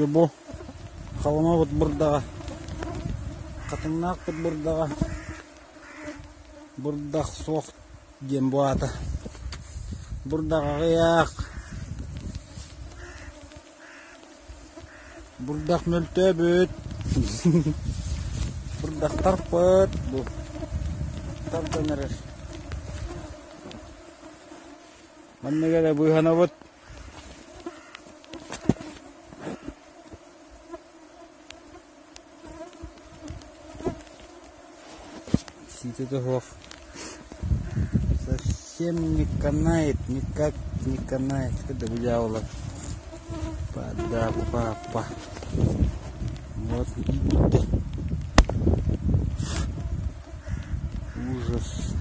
Жобо қалама бұд бұрдаға. Қатыңнақ бұд бұрдаға. Бұрдақ соқ дем бұаты. Бұрдаға ғияқ. Бұрдақ мөлті бүт. Бұрдақ тарпыт. Бұл тартанырыр. Маннегеле бұйғана бұд. Ситы хох. Совсем не канает, никак не канает. Когда выявила. Да, папа. Вот видите. Ужас.